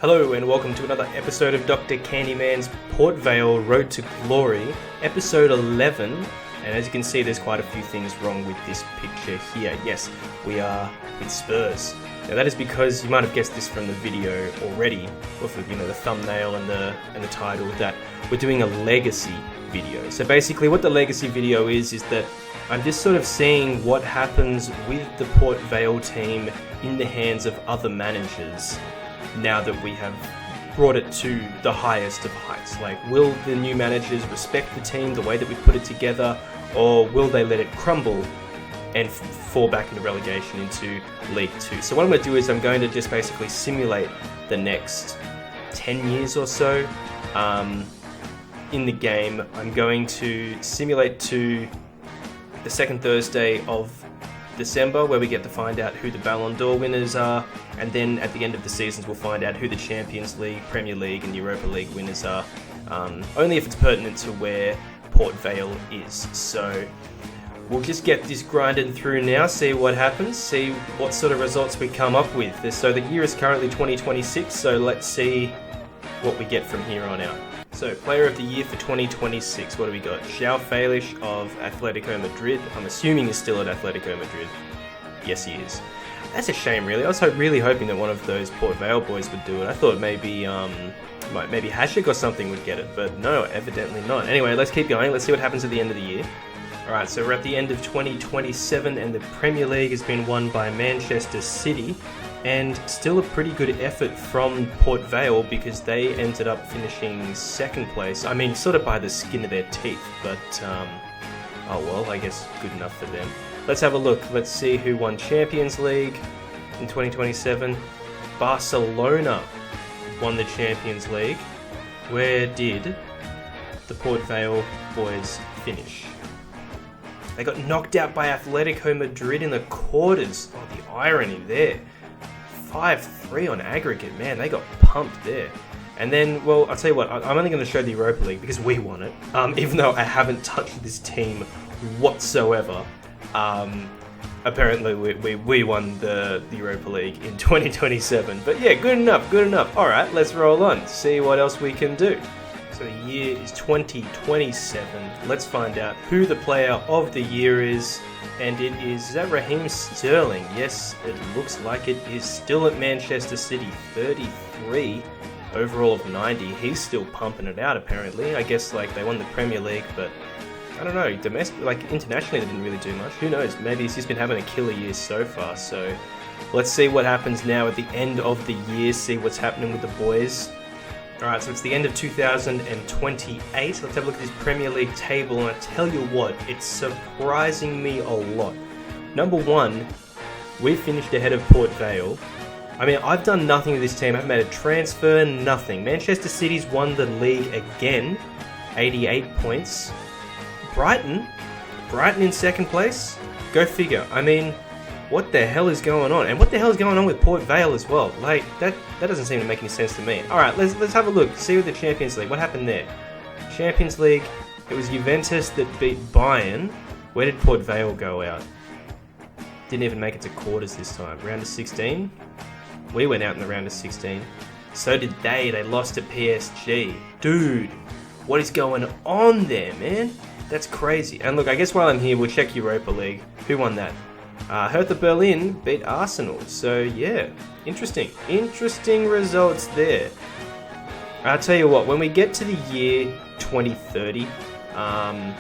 Hello and welcome to another episode of Dr Candyman's Port Vale Road to Glory, episode 11. And as you can see, there's quite a few things wrong with this picture here. Yes, we are with Spurs. Now that is because you might have guessed this from the video already, or from the thumbnail and the title, that we're doing a legacy video. So basically, what the legacy video is that I'm just sort of seeing what happens with the Port Vale team in the hands of other managers. Now that we have brought it to the highest of heights, like, will the new managers respect the team the way that we put it together, or will they let it crumble and fall back into relegation into League 2? So what I'm going to do is I'm going to just basically simulate the next 10 years or so in the game. I'm going to simulate to the second Thursday of December, where we get to find out who the Ballon d'Or winners are, and then at the end of the seasons we'll find out who the Champions League, Premier League and Europa League winners are, only if it's pertinent to where Port Vale is. So we'll just get this grinded through now, see what happens, see what sort of results we come up with. So the year is currently 2026, so let's see what we get from here on out. So, Player of the Year for 2026, what do we got? João Felix of Atletico Madrid. I'm assuming he's still at Atletico Madrid. Yes, he is. That's a shame, really. I was really hoping that one of those Port Vale boys would do it. I thought maybe Hashik or something would get it, but no, evidently not. Anyway, let's keep going. Let's see what happens at the end of the year. Alright, so we're at the end of 2027, and the Premier League has been won by Manchester City. And still a pretty good effort from Port Vale, because they ended up finishing second place. I mean, sort of by the skin of their teeth, but oh well, I guess good enough for them. Let's have a look. Let's see who won Champions League in 2027. Barcelona won the Champions League. Where did the Port Vale boys finish? They got knocked out by Atletico Madrid in the quarters. Oh, the irony there. 5-3 on aggregate, man, they got pumped there. And then, well, I'll tell you what, I'm only going to show the Europa League because we won it, even though I haven't touched this team whatsoever. Apparently we won the Europa League in 2027, but yeah, good enough. Alright, let's roll on, see what else we can do. So the year is 2027. Let's find out who the player of the year is. And it is that Raheem Sterling. Yes, it looks like it is still at Manchester City. 33 overall of 90. He's still pumping it out, apparently. I guess like they won the Premier League, but I don't know. Internationally, they didn't really do much. Who knows? Maybe he's just been having a killer year so far. So let's see what happens now at the end of the year. See what's happening with the boys. Alright, so it's the end of 2028. Let's have a look at this Premier League table, and I tell you what, it's surprising me a lot. Number one, we finished ahead of Port Vale. I mean, I've done nothing with this team. I haven't made a transfer, nothing. Manchester City's won the league again, 88 points. Brighton in second place? Go figure. I mean, what the hell is going on? And what the hell is going on with Port Vale as well? Like, that doesn't seem to make any sense to me. Alright, let's have a look. See with the Champions League. What happened there? Champions League, it was Juventus that beat Bayern. Where did Port Vale go out? Didn't even make it to quarters this time. Round of 16? We went out in the round of 16. So did they. They lost to PSG. Dude, what is going on there, man? That's crazy. And look, I guess while I'm here, we'll check Europa League. Who won that? Hertha Berlin beat Arsenal, so yeah, interesting results there. I'll tell you what, when we get to the year 2030, I'm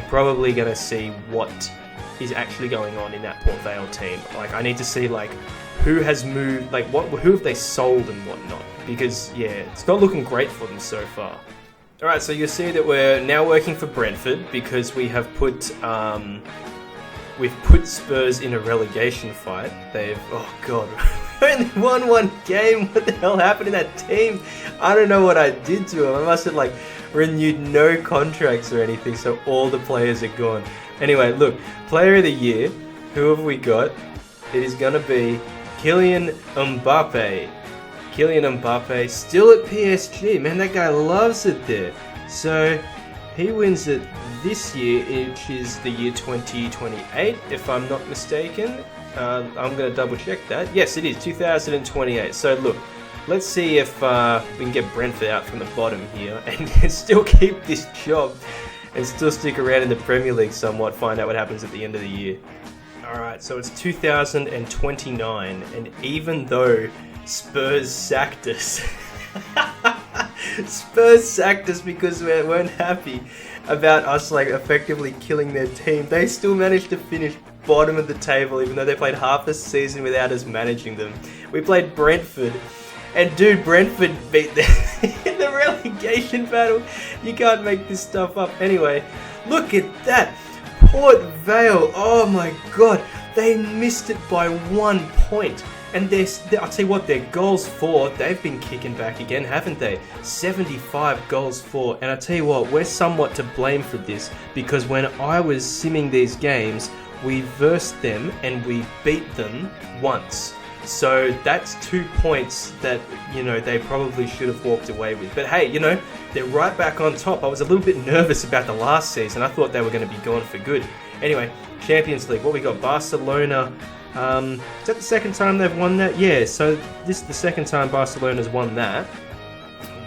probably going to see what is actually going on in that Port Vale team. Like, I need to see, like, who has moved, like, who have they sold and whatnot, because, yeah, it's not looking great for them so far. Alright, so you'll see that we're now working for Brentford, because we have put Spurs in a relegation fight. Oh god, we only won one game. What the hell happened in that team? I don't know what I did to them. I must have like renewed no contracts or anything, so all the players are gone. Anyway, look, Player of the Year, who have we got? It is gonna be Kylian Mbappe. Kylian Mbappe, still at PSG. Man, that guy loves it there. So he wins it this year, which is the year 2028, if I'm not mistaken. I'm going to double check that. Yes, it is 2028. So look, let's see if we can get Brentford out from the bottom here and still keep this job and still stick around in the Premier League somewhat, find out what happens at the end of the year. Alright, so it's 2029, and even though Spurs sacked us, because we weren't happy about us like effectively killing their team, they still managed to finish bottom of the table even though they played half the season without us managing them. We played Brentford, and dude, Brentford beat them in the relegation battle. You can't make this stuff up. Anyway, look at that. Port Vale, oh my god, they missed it by 1 point. And I'll tell you what, their goals for, they've been kicking back again, haven't they? 75 goals for. And I'll tell you what, we're somewhat to blame for this, because when I was simming these games, we versed them and we beat them once. So that's 2 points that, they probably should have walked away with. But hey, they're right back on top. I was a little bit nervous about the last season. I thought they were going to be gone for good. Anyway, Champions League, what we got? Barcelona. Is that the second time they've won that? Yeah, so this is the second time Barcelona's won that.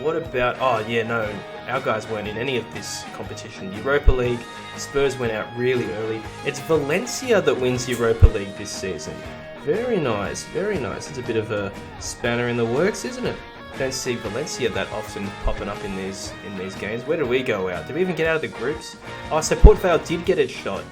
What about... Oh, yeah, no. Our guys weren't in any of this competition. Europa League, Spurs went out really early. It's Valencia that wins Europa League this season. Very nice, very nice. It's a bit of a spanner in the works, isn't it? Don't see Valencia that often popping up in these games. Where did we go out? Did we even get out of the groups? Oh, so Port Vale did get a shot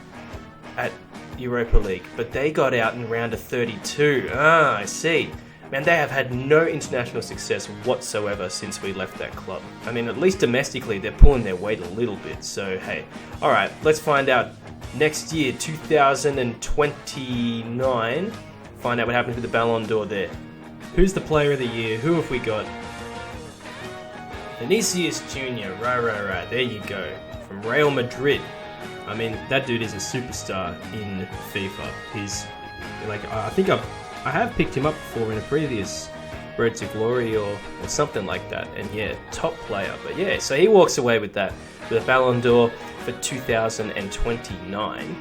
at Europa League, but they got out in round of 32. Ah, I see. Man, they have had no international success whatsoever since we left that club. I mean, at least domestically, they're pulling their weight a little bit, so hey. Alright, let's find out next year, 2029. Find out what happens with the Ballon d'Or there. Who's the player of the year? Who have we got? Vinicius Jr. Right. There you go. From Real Madrid. I mean, that dude is a superstar in FIFA. He's like, I think I have picked him up before in a previous Road to Glory or something like that. And yeah, top player. But yeah, so he walks away with that, with a Ballon d'Or for 2029.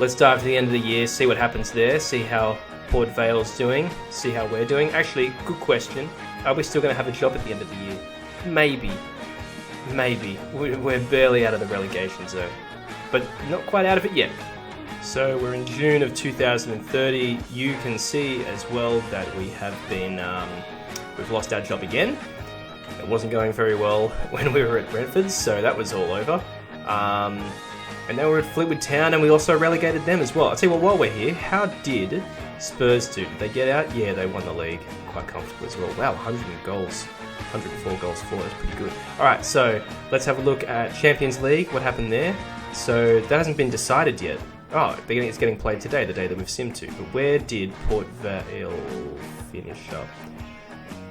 Let's dive to the end of the year, see what happens there, see how Port Vale's doing, see how we're doing. Actually, good question. Are we still going to have a job at the end of the year? Maybe. We're barely out of the relegation zone, but not quite out of it yet. So we're in June of 2030. You can see as well that we have been, we've lost our job again. It wasn't going very well when we were at Brentford, so that was all over. And now we're at Fleetwood Town, and we also relegated them as well. I'll tell you what, while we're here, how did Spurs do? Did they get out? Yeah, they won the league quite comfortably as well. Wow, 104 goals for, that's pretty good. Alright, so let's have a look at Champions League, what happened there. So that hasn't been decided yet. Oh, it's getting played today, the day that we've simmed to. But where did Port Vale finish up?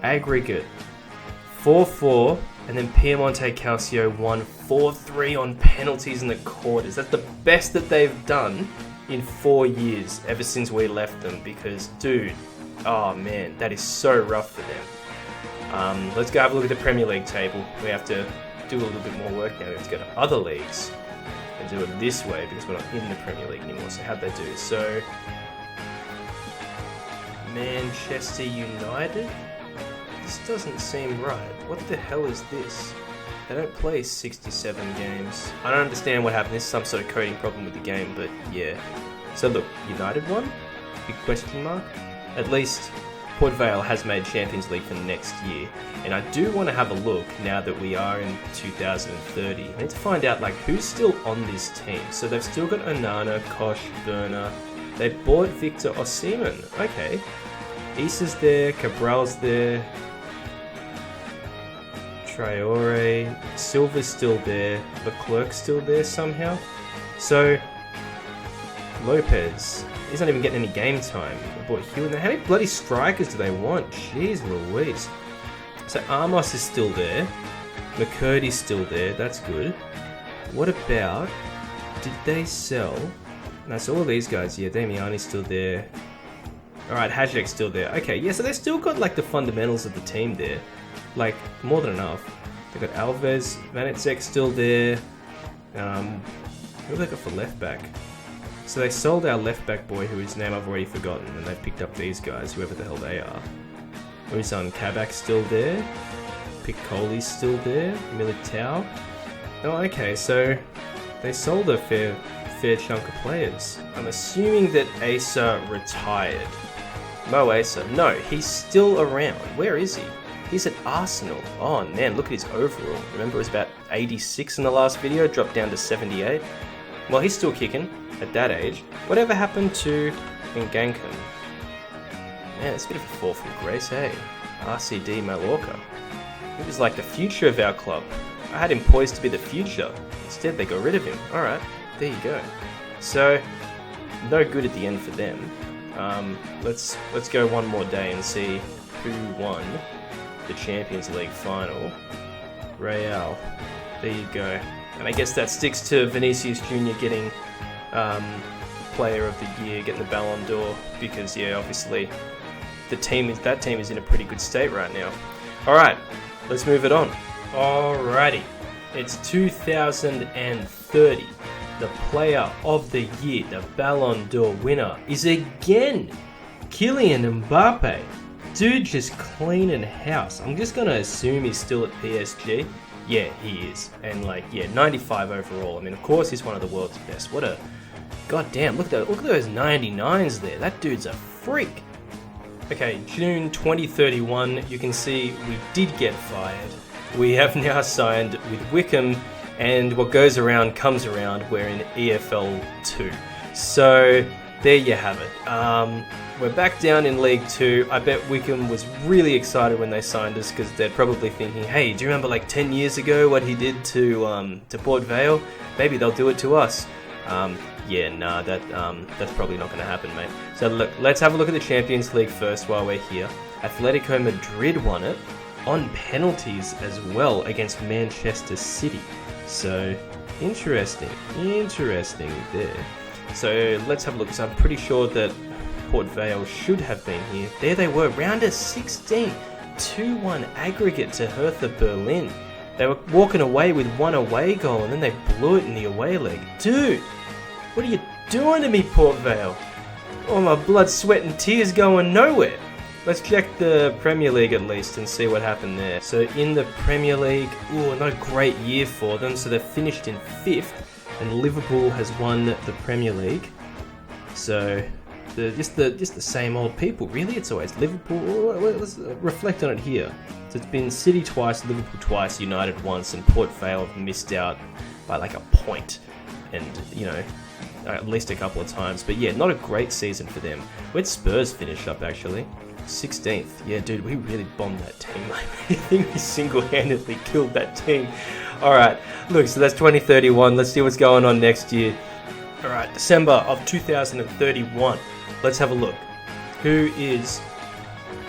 Aggregate 4-4, and then Piemonte Calcio won 4-3 on penalties in the quarters. That's the best that they've done in 4 years, ever since we left them, because, dude, oh man, that is so rough for them. Let's go have a look at the Premier League table. We have to do a little bit more work now. We have to go to other leagues and do it this way, because we're not in the Premier League anymore. So how'd they do? So, Manchester United? This doesn't seem right. What the hell is this? They don't play 67 games. I don't understand what happened. There's some sort of coding problem with the game, but yeah. So look, United won? Big question mark? At least Port Vale has made Champions League for next year. And I do want to have a look now that we are in 2030. I need to find out like who's still on this team. So they've still got Onana, Kosh, Burner. They bought Victor Osimhen. Okay. Issa's there, Cabral's there. Traore, Silva's still there, Leclerc's still there somehow. So, Lopez, he's not even getting any game time. They bought Hugh. How many bloody strikers do they want? Jeez Louise. So Amos is still there. McCurdy's still there, that's good. What about, did they sell? No, so all these guys, yeah, Damiani's still there. Alright, Hajek's still there. Okay, yeah, so they've still got like the fundamentals of the team there. Like, more than enough. They've got Alves, Vanetsek's still there. Who have they got for left back? So they sold our left back boy, whose name I've already forgotten, and they've picked up these guys, whoever the hell they are. Kabak's still there. Piccoli's still there. Militao. Oh, okay, so they sold a fair chunk of players. I'm assuming that Asa retired. Mo Asa. No, he's still around. Where is he? He's at Arsenal. Oh man, look at his overall. Remember it was about 86 in the last video, dropped down to 78. Well, he's still kicking at that age. Whatever happened to Ngankum? Man, it's a bit of a fall from grace, hey? RCD Mallorca. He was like the future of our club. I had him poised to be the future. Instead, they got rid of him. Alright, there you go. So, no good at the end for them. Let's go one more day and see who won the Champions League final. Real. There you go. And I guess that sticks to Vinicius Jr. getting Player of the Year, getting the Ballon d'Or, because yeah, obviously that team is in a pretty good state right now. Alright, let's move it on. Alrighty. It's 2030. The Player of the Year, the Ballon d'Or winner, is again Kylian Mbappe. Dude just cleaning house. I'm just gonna assume he's still at PSG. Yeah, he is. And like, yeah, 95 overall. I mean, of course he's one of the world's best. What a... goddamn, look at those 99s there. That dude's a freak. Okay, June 2031, you can see we did get fired. We have now signed with Wickham, and what goes around comes around. We're in EFL 2. So, there you have it. We're back down in League 2. I bet Wickham was really excited when they signed us, because they're probably thinking, hey, do you remember like 10 years ago what he did to Port Vale? Maybe they'll do it to us. Yeah, nah, that's probably not going to happen, mate. So look, let's have a look at the Champions League first while we're here. Atletico Madrid won it on penalties as well against Manchester City. So, interesting there. So let's have a look. So I'm pretty sure that Port Vale should have been here. There they were, round of 16. 2-1 aggregate to Hertha Berlin. They were walking away with one away goal and then they blew it in the away leg. Dude, what are you doing to me, Port Vale? Oh, my blood, sweat and tears going nowhere. Let's check the Premier League at least and see what happened there. So in the Premier League, ooh, not a great year for them. So they've finished in 5th and Liverpool has won the Premier League. So just the same old people, really. It's always Liverpool. Let's reflect on it here. So it's been City twice, Liverpool twice, United once, and Port Vale have missed out by like a point. And, you know, at least a couple of times. But yeah, not a great season for them. Where'd Spurs finish up, actually? 16th. Yeah, dude, we really bombed that team. I think we single-handedly killed that team. Alright, look, so that's 2031. Let's see what's going on next year. Alright, December of 2031. Let's have a look. Who is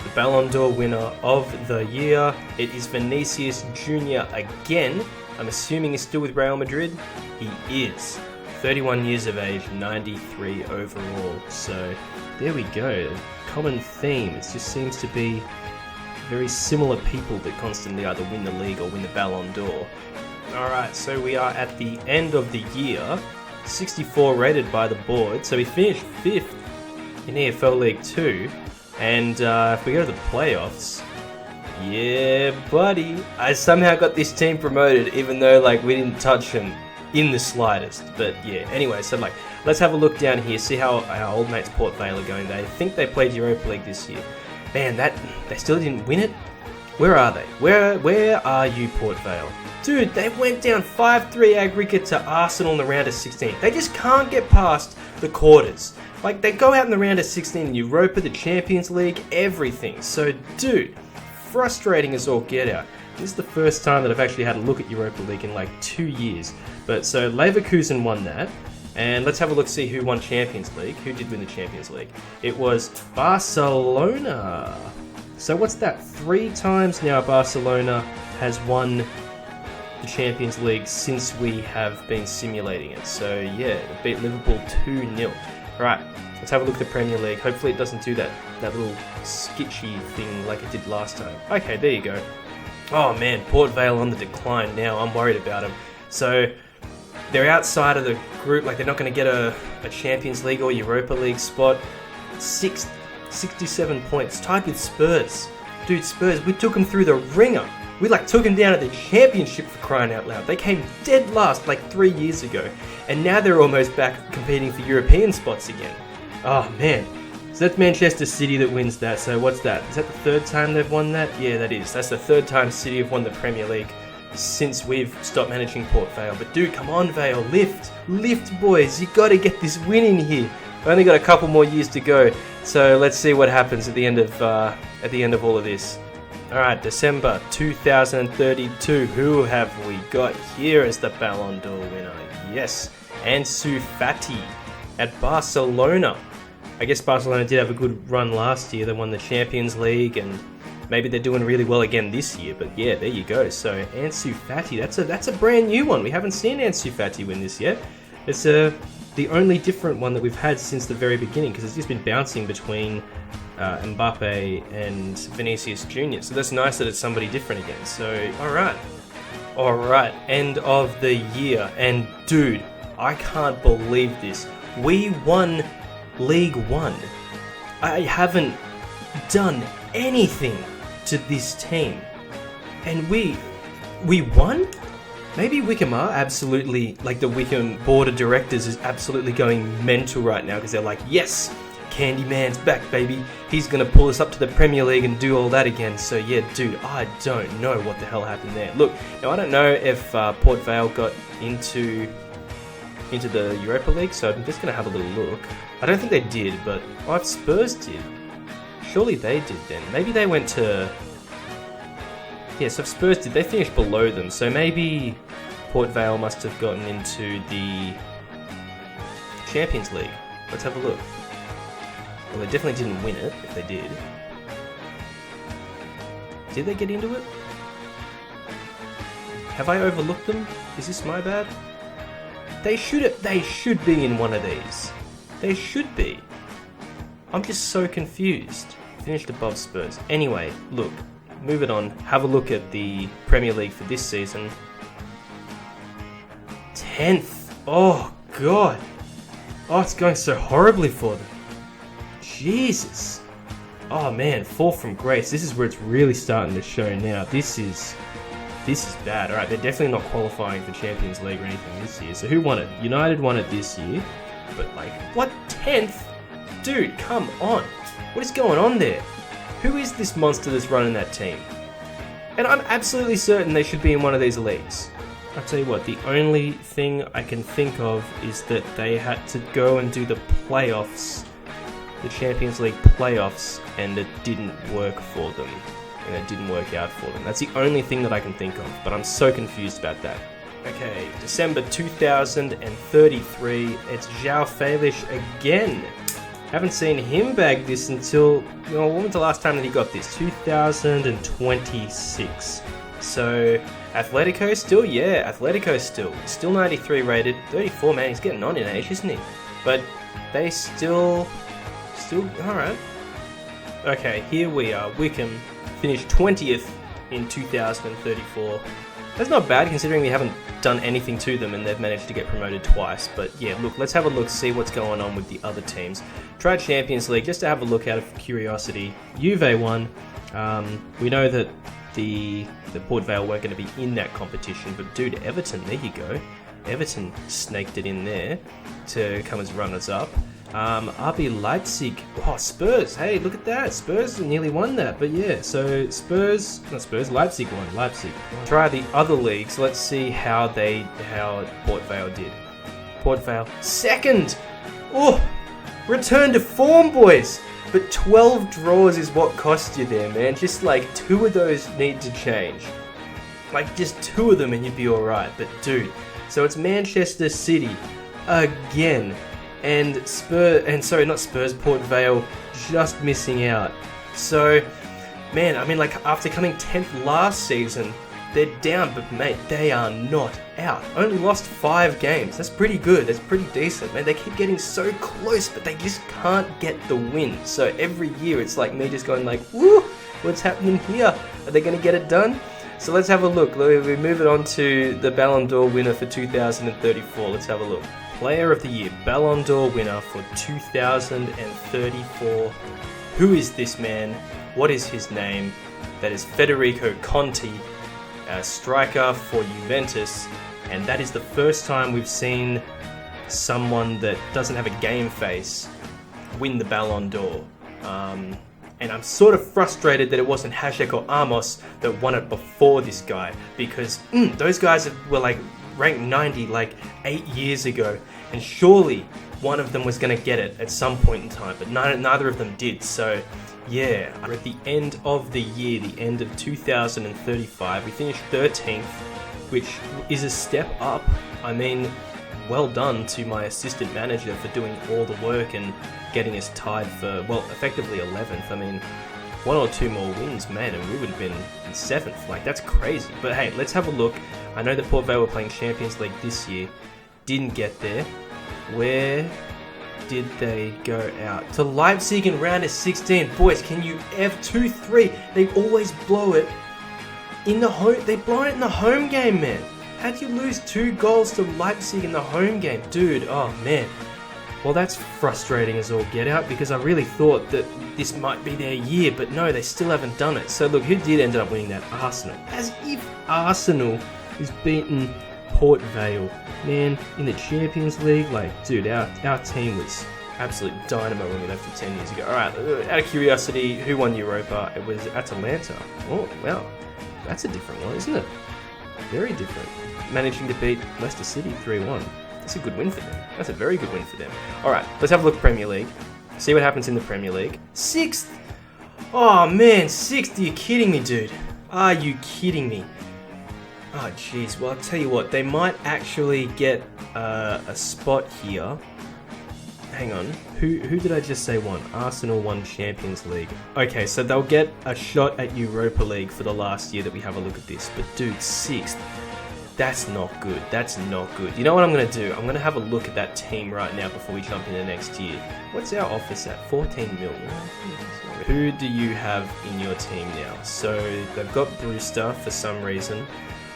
the Ballon d'Or winner of the year? It is Vinicius Jr. again. I'm assuming he's still with Real Madrid. He is. 31 years of age, 93 overall. So, there we go. Common theme. It just seems to be very similar people that constantly either win the league or win the Ballon d'Or. Alright, so we are at the end of the year. 64 rated by the board. So we finished 5th in EFL League 2. And if we go to the playoffs... yeah, buddy. I somehow got this team promoted, even though like we didn't touch them in the slightest. But yeah, anyway, so like, let's have a look down here, see how our old mates Port Vale are going. They think they played Europa League this year. Man, they still didn't win it? Where are they? Where are you, Port Vale? Dude, they went down 5-3 aggregate to Arsenal in the round of 16. They just can't get past the quarters. Like, they go out in the round of 16 in Europa, the Champions League, everything. So, dude, frustrating as all get out. This is the first time that I've actually had a look at Europa League in like 2 years. But so Leverkusen won that. And let's have a look, see who won Champions League. Who did win the Champions League? It was Barcelona. So what's that? 3 times now Barcelona has won the Champions League since we have been simulating it. So yeah, it beat Liverpool 2-0. Right, let's have a look at the Premier League. Hopefully it doesn't do that little sketchy thing like it did last time. Okay, there you go. Oh man, Port Vale on the decline now. I'm worried about them. So they're outside of the group, like they're not going to get a Champions League or Europa League spot. 67 points, tied with Spurs. Dude, Spurs, we took them through the ringer. We took them down at the championship, for crying out loud. They came dead last 3 years ago. And now they're almost back competing for European spots again. Oh, man. So that's Manchester City that wins that. So what's that? Is that the third time they've won that? Yeah, that is. That's the third time City have won the Premier League since we've stopped managing Port Vale. But dude, come on, Vale. Lift, boys. You got to get this win in here. We've only got a couple more years to go. So let's see what happens at the end of all of this. Alright, December 2032. Who have we got here as the Ballon d'Or winner? Yes, Ansu Fati at Barcelona. I guess Barcelona did have a good run last year. They won the Champions League, and maybe they're doing really well again this year. But yeah, there you go. So Ansu Fati, that's a brand new one. We haven't seen Ansu Fati win this yet. It's the only different one that we've had since the very beginning, because it's just been bouncing between Mbappe and Vinicius Jr. So that's nice that it's somebody different again. So alright, end of the year. And dude, I can't believe this. We won League One. I haven't done anything to this team. And we won? Maybe Wickham are absolutely, the Wickham board of directors is absolutely going mental right now, because they're like, yes, Candyman's back, baby. He's going to pull us up to the Premier League and do all that again. So yeah, dude, I don't know what the hell happened there. Look, now I don't know if Port Vale got into the Europa League, so I'm just going to have a little look. I don't think they did, but if Spurs did, surely they did then. Maybe they went to... Yeah, so if Spurs did, they finished below them. So maybe Port Vale must have gotten into the Champions League. Let's have a look. Well, they definitely didn't win it, if they did. Did they get into it? Have I overlooked them? Is this my bad? They should be in one of these. They should be. I'm just so confused. Finished above Spurs. Anyway, look. Moving on, have a look at the Premier League for this season. 10th. Oh, God. Oh, it's going so horribly for them. Jesus. Oh, man, fall from grace. This is where it's really starting to show now. This is bad. All right, they're definitely not qualifying for Champions League or anything this year. So who won it? United won it this year. But, what? 10th? Dude, come on. What is going on there? Who is this monster that's running that team? And I'm absolutely certain they should be in one of these leagues. I'll tell you what, the only thing I can think of is that they had to go and do the playoffs, the Champions League playoffs, and it didn't work for them. And it didn't work out for them. That's the only thing that I can think of, but I'm so confused about that. Okay, December 2033, it's João Felix again. Haven't seen him bag this until, when was the last time that he got this? 2026. So, Atletico still? Yeah, Atletico still 93 rated. 34, man, he's getting on in age, isn't he? But they still, alright. Okay, here we are. Wickham finished 20th in 2034. That's not bad considering we haven't done anything to them and they've managed to get promoted twice. But yeah, look, let's have a look, see what's going on with the other teams. Tried Champions League just to have a look out of curiosity. Juve won. We know that the Port Vale weren't going to be in that competition, but dude, Everton, there you go. Everton snaked it in there to come as runners-up. RB Leipzig. Oh, Spurs. Hey, look at that. Spurs nearly won that. But yeah, so Leipzig won. Leipzig. Try the other leagues. Let's see how Port Vale did. Port Vale, second. Oh, return to form, boys. But 12 draws is what cost you there, man. Just 2 of those need to change. Just 2 of them and you'd be alright. But dude, so it's Manchester City again. And Port Vale just missing out. So, man, after coming 10th last season, they're down, but mate, they are not out. Only lost 5 games. That's pretty good. That's pretty decent, man. They keep getting so close, but they just can't get the win. So every year, it's me just going woo, what's happening here? Are they going to get it done? So let's have a look. We move it on to the Ballon d'Or winner for 2034. Let's have a look. Player of the Year, Ballon d'Or winner for 2034. Who is this man? What is his name? That is Federico Conti, striker for Juventus. And that is the first time we've seen someone that doesn't have a game face win the Ballon d'Or. And I'm sort of frustrated that it wasn't Hasek or Amos that won it before this guy, because those guys were like ranked 90 like 8 years ago, and surely one of them was going to get it at some point in time, but neither of them did. So yeah, we're at the end of the year, the end of 2035. We finished 13th, which is a step up. I mean, well done to my assistant manager for doing all the work and getting us tied for, well, effectively 11th. I mean, 1 or 2 more wins, man, and we would have been in 7th. Like, that's crazy. But hey, let's have a look. I know that Port Vale were playing Champions League this year. Didn't get there. Where did they go out? To Leipzig in round of 16. Boys, can you F2-3? They always blow it in the home. They blown it in the home game, man. How'd you lose 2 goals to Leipzig in the home game? Dude, oh man. Well, that's frustrating as all get out, because I really thought that this might be their year, but no, they still haven't done it. So look, who did end up winning that? Arsenal. As if Arsenal is beaten Port Vale. Man, in the Champions League, like, dude, our team was absolute dynamo when we left it 10 years ago. Alright, out of curiosity, who won Europa? It was Atalanta. Oh, wow. That's a different one, isn't it? Very different. Managing to beat Leicester City 3-1. That's a good win for them. That's a very good win for them. Alright, let's have a look at Premier League. See what happens in the Premier League. 6th! Oh man, 6th? Are you kidding me, dude? Are you kidding me? Oh jeez, well I'll tell you what, they might actually get a spot here. Hang on, who did I just say won? Arsenal won Champions League. Okay, so they'll get a shot at Europa League for the last year that we have a look at this. But dude, 6th. That's not good. That's not good. You know what I'm going to do? I'm going to have a look at that team right now before we jump into next year. What's our office at? 14 mil. Who do you have in your team now? So they've got Brewster for some reason.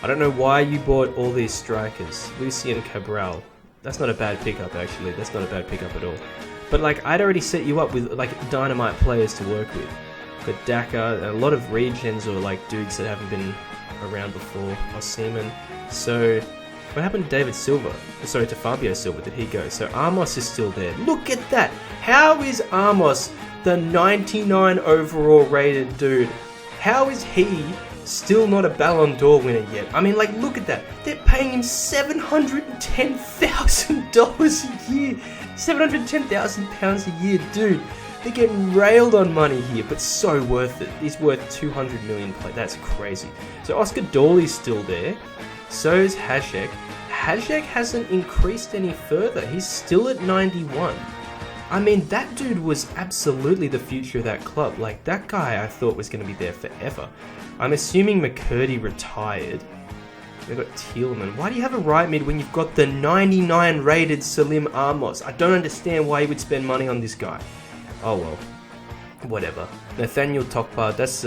I don't know why you bought all these strikers. Lucien Cabral. That's not a bad pickup, actually. That's not a bad pickup at all. But like, I'd already set you up with like dynamite players to work with. But Daka, a lot of regens or like dudes that haven't been around before, or Seaman. So, what happened to David Silva? Sorry, to Fabio Silva, did he go? So Amos is still there. Look at that! How is Amos, the 99 overall rated dude, how is he still not a Ballon d'Or winner yet? I mean, like, look at that. They're paying him $710,000 a year. £710,000 a year, dude. They're getting railed on money here, but so worth it. He's worth 200 million. That's crazy. So Oscar Dawley's still there. So is Hasek. Hasek hasn't increased any further. He's still at 91. I mean, that dude was absolutely the future of that club. Like, that guy I thought was going to be there forever. I'm assuming McCurdy retired. They've got Thielman. Why do you have a right mid when you've got the 99 rated Salim Amos? I don't understand why you would spend money on this guy. Oh well, whatever. Nathaniel Tokpa, that's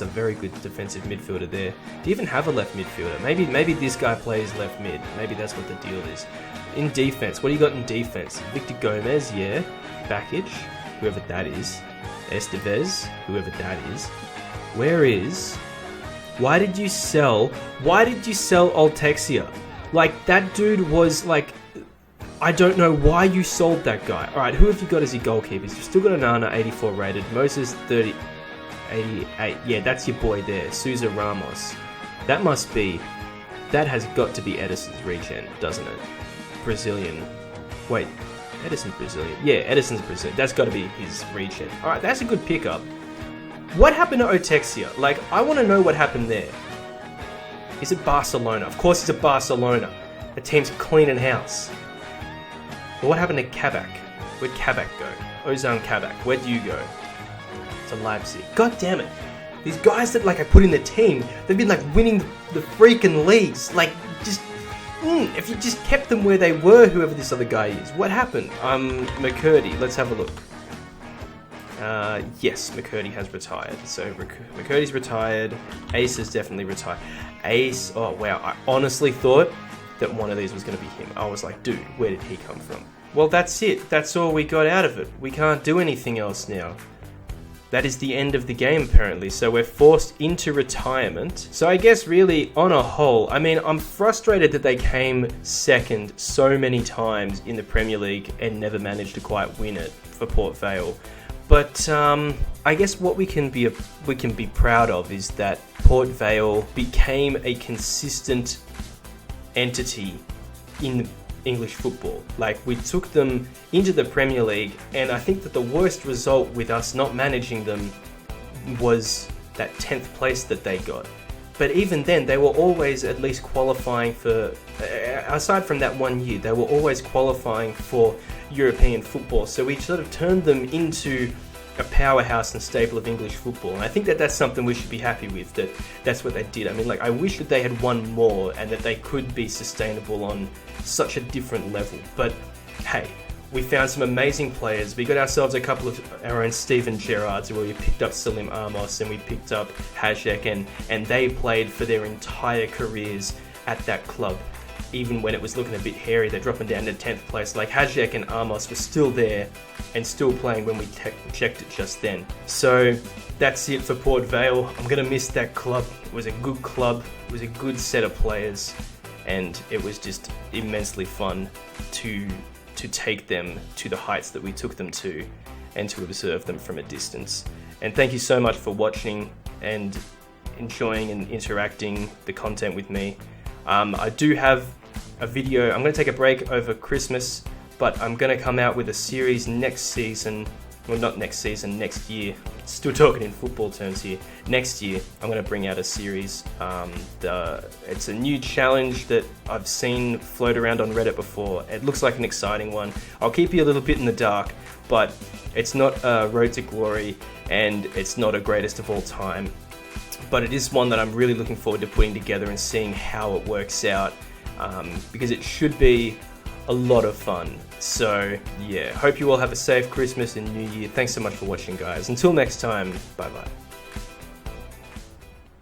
a very good defensive midfielder there. Do you even have a left midfielder? Maybe this guy plays left mid. Maybe that's what the deal is. In defense, what do you got in defense? Victor Gomez, yeah. Bakic, whoever that is. Estevez, whoever that is. Why did you sell Altexia? Like, that dude was like, I don't know why you sold that guy. Alright, who have you got as your goalkeepers? You've still got Onana, 84 rated. Moses, 88. Yeah, that's your boy there. Sousa Ramos. That has got to be Edison's regen, doesn't it? Brazilian. Wait, Edison's Brazilian. Yeah, Edison's Brazilian. That's got to be his regen. Alright, that's a good pickup. What happened to Otexia? Like, I want to know what happened there. Is it Barcelona? Of course it's a Barcelona. The team's cleaning house. But what happened to Kabak? Where'd Kabak go? Ozan Kabak, where do you go? To Leipzig. God damn it. These guys that like I put in the team, they've been like winning the freaking leagues. Like, just, if you just kept them where they were, whoever this other guy is. What happened? McCurdy, let's have a look. Yes, McCurdy has retired. So McCurdy's retired. Ace is definitely retired. Ace, oh wow, I honestly thought that one of these was going to be him. I was like, dude, where did he come from? Well, that's it. That's all we got out of it. We can't do anything else now. that is the end of the game apparently. So we're forced into retirement. So I guess really on a whole, I mean, I'm frustrated that they came second so many times in the Premier League and never managed to quite win it for Port Vale. But I guess what we can be proud of is that Port Vale became a consistent entity in English football. Like, we took them into the Premier League, and I think that the worst result with us not managing them was that 10th place that they got. But even then, they were always at least qualifying for, aside from that 1 year, they were always qualifying for European football. So we sort of turned them into a powerhouse and staple of English football. And I think that that's something we should be happy with, that that's what they did. I mean, like, I wish that they had won more and that they could be sustainable on such a different level. But hey, we found some amazing players. We got ourselves a couple of our own Steven Gerrards, where we picked up Salim Amos and we picked up Hajek, and they played for their entire careers at that club. Even when it was looking a bit hairy, they're dropping down to 10th place. Like, Hajek and Amos were still there and still playing when we checked it just then. So that's it for Port Vale. I'm going to miss that club. It was a good club. It was a good set of players. And it was just immensely fun to take them to the heights that we took them to and to observe them from a distance. And thank you so much for watching and enjoying and interacting the content with me. I do have a video. I'm going to take a break over Christmas, but I'm going to come out with a series next season. Well, not next season, next year. Still talking in football terms here. Next year, I'm going to bring out a series. It's a new challenge that I've seen float around on Reddit before. It looks like an exciting one. I'll keep you a little bit in the dark, but it's not a Road to Glory, and it's not a greatest of all time. But it is one that I'm really looking forward to putting together and seeing how it works out, because it should be a lot of fun. So yeah, hope you all have a safe Christmas and New Year. Thanks so much for watching, guys. Until next time, bye bye.